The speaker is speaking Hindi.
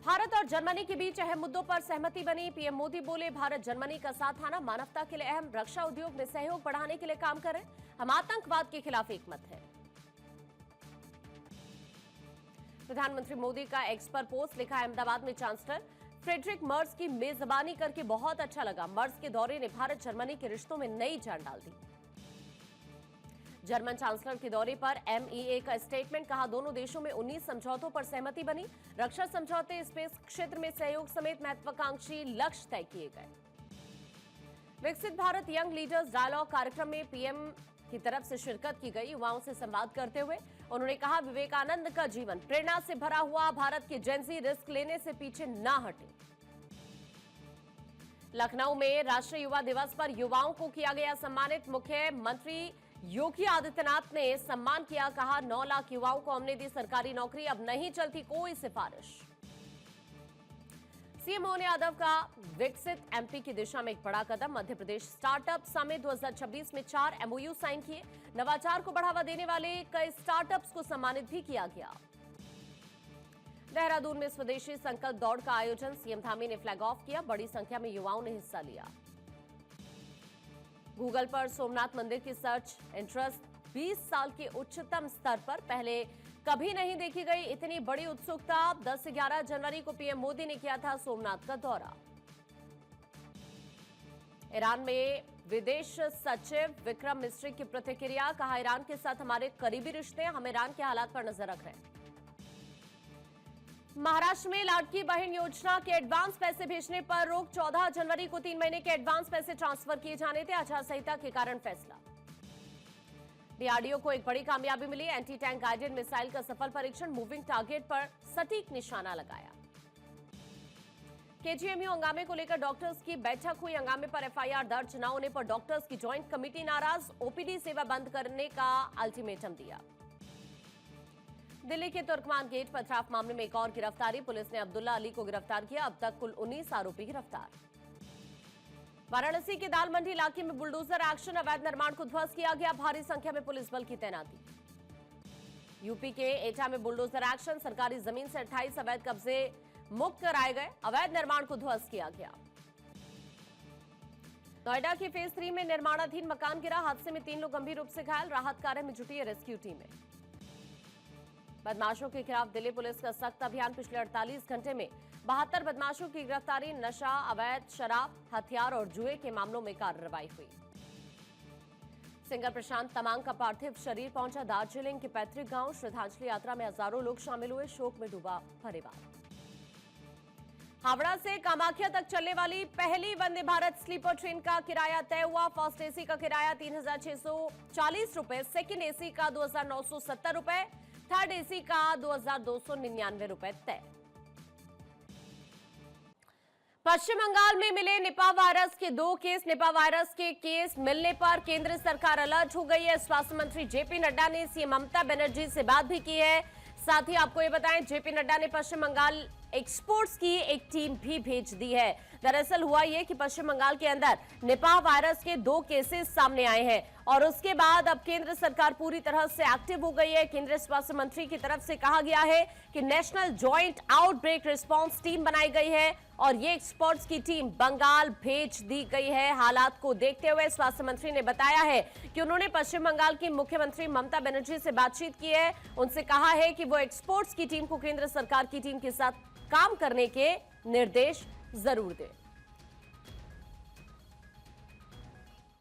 भारत और जर्मनी के बीच अहम मुद्दों पर सहमति बनी। पीएम मोदी बोले, भारत जर्मनी का साथ आना मानवता के लिए अहम, रक्षा उद्योग में सहयोग बढ़ाने के लिए काम करें, हम आतंकवाद के खिलाफ एकमत हैं। प्रधानमंत्री मोदी का एक्स पर पोस्ट लिखा, अहमदाबाद में चांसलर फ्रेडरिक मर्ज की मेजबानी करके बहुत अच्छा लगा। मर्ज के दौरे ने भारत जर्मनी के रिश्तों में नई जान डाल दी। जर्मन चांसलर के दौरे पर एमईए का स्टेटमेंट, कहा दोनों देशों में 19 समझौतों पर सहमति बनी। रक्षा समझौते, स्पेस क्षेत्र में सहयोग समेत महत्वाकांक्षी लक्ष्य तय किए गए। विकसित भारत यंग लीडर्स डायलॉग कार्यक्रम में पीएम की तरफ से शिरकत की गई। युवाओं से संवाद करते हुए उन्होंने कहा, विवेकानंद का जीवन प्रेरणा से भरा हुआ, भारत के जेनजी रिस्क लेने से पीछे ना हटे। लखनऊ में राष्ट्रीय युवा दिवस पर युवाओं को किया गया सम्मानित। मुख्यमंत्री योगी आदित्यनाथ ने सम्मान किया, कहा 9 लाख युवाओं को हमने दी सरकारी नौकरी, अब नहीं चलती कोई सिफारिश। सीएम मोहन यादव का विकसित एमपी की दिशा में एक बड़ा कदम। मध्य प्रदेश स्टार्टअप समिट 2026 में 4 एमओयू साइन किए। नवाचार को बढ़ावा देने वाले कई स्टार्टअप्स को सम्मानित भी किया गया। देहरादून में स्वदेशी संकल्प दौड़ का आयोजन, सीएम धामी ने फ्लैग ऑफ किया। बड़ी संख्या में युवाओं ने हिस्सा लिया। गूगल पर सोमनाथ मंदिर की सर्च इंटरेस्ट 20 साल के उच्चतम स्तर पर, पहले कभी नहीं देखी गई इतनी बड़ी उत्सुकता। 10 से 11 जनवरी को पीएम मोदी ने किया था सोमनाथ का दौरा। ईरान में विदेश सचिव विक्रम मिस्री की प्रतिक्रिया, कहा ईरान के साथ हमारे करीबी रिश्ते, हम ईरान के हालात पर नजर रख रहे हैं। महाराष्ट्र में लाडकी बहन योजना के एडवांस पैसे भेजने पर रोक, 14 जनवरी को 3 महीने के एडवांस पैसे ट्रांसफर किए जाने थे। आचार संहिता के कारण फैसला। डीआरडीओ को एक बड़ी कामयाबी मिली, एंटी टैंक गाइडेड मिसाइल का सफल परीक्षण, मूविंग टारगेट पर सटीक निशाना लगाया। केजीएमयू हंगामे को लेकर डॉक्टर्स की बैठक हुई, हंगामे पर एफआईआर दर्ज न होने पर डॉक्टर्स की ज्वाइंट कमेटी नाराज, ओपीडी सेवा बंद करने का अल्टीमेटम दिया। दिल्ली के तुर्कमान गेट पथराव मामले में एक और गिरफ्तारी, पुलिस ने अब्दुल्ला अली को गिरफ्तार किया। अब तक कुल 19 आरोपी गिरफ्तार। वाराणसी के दाल मंडी इलाके में बुलडोजर एक्शन, अवैध निर्माण को ध्वस्त किया गया, भारी संख्या में पुलिस बल की तैनाती। यूपी के एटा में बुलडोजर एक्शन, सरकारी जमीन से 28 अवैध कब्जे मुक्त कराए गए, अवैध निर्माण को ध्वस्त किया गया। नोएडा के फेज 3 में निर्माणाधीन मकान गिरा, हादसे में 3 लोग गंभीर रूप से घायल, राहत कार्य में जुटी है रेस्क्यू टीमें। बदमाशों के खिलाफ दिल्ली पुलिस का सख्त अभियान, पिछले 48 घंटे में 72 बदमाशों की गिरफ्तारी, नशा, अवैध शराब, हथियार और जुए के मामलों में कार्रवाई हुई। सिंगर प्रशांत तमांग का पार्थिव शरीर पहुंचा दार्जिलिंग के पैतृक गांव, श्रद्धांजलि यात्रा में हजारों लोग शामिल हुए, शोक में डूबा परिवार। हावड़ा से कामाख्या तक चलने वाली पहली वंदे भारत स्लीपर ट्रेन का किराया तय हुआ। फर्स्ट एसी का किराया 3640 रुपए, सेकेंड एसी का 2970 रुपए, थर्ड एसी का 2299 रुपए तय। पश्चिम बंगाल में मिले निपा वायरस के 2 केस। निपा वायरस के केस मिलने पर केंद्र सरकार अलर्ट हो गई है। स्वास्थ्य मंत्री जेपी नड्डा ने सीएम ममता बनर्जी से बात भी की है। साथ ही आपको ये बताएं, जेपी नड्डा ने पश्चिम बंगाल एक्सपोर्ट्स की एक टीम भी भेज दी है। दरअसल हुआ ये कि पश्चिम बंगाल के अंदर निपाह वायरस के 2 केसेस सामने आए हैं और उसके बाद अब केंद्र सरकार पूरी तरह से एक्टिव हो गई है। केंद्रीय स्वास्थ्य मंत्री की तरफ से कहा गया है कि national joint outbreak response team बनाई गई है और ये एक्सपर्ट्स की टीम बंगाल भेज दी गई है। हालात को देखते हुए स्वास्थ्य मंत्री ने बताया है कि उन्होंने पश्चिम बंगाल की मुख्यमंत्री ममता बनर्जी से बातचीत की है, उनसे कहा है कि वो एक्सपर्ट्स की टीम को केंद्र सरकार की टीम के साथ काम करने के निर्देश जरूर दें।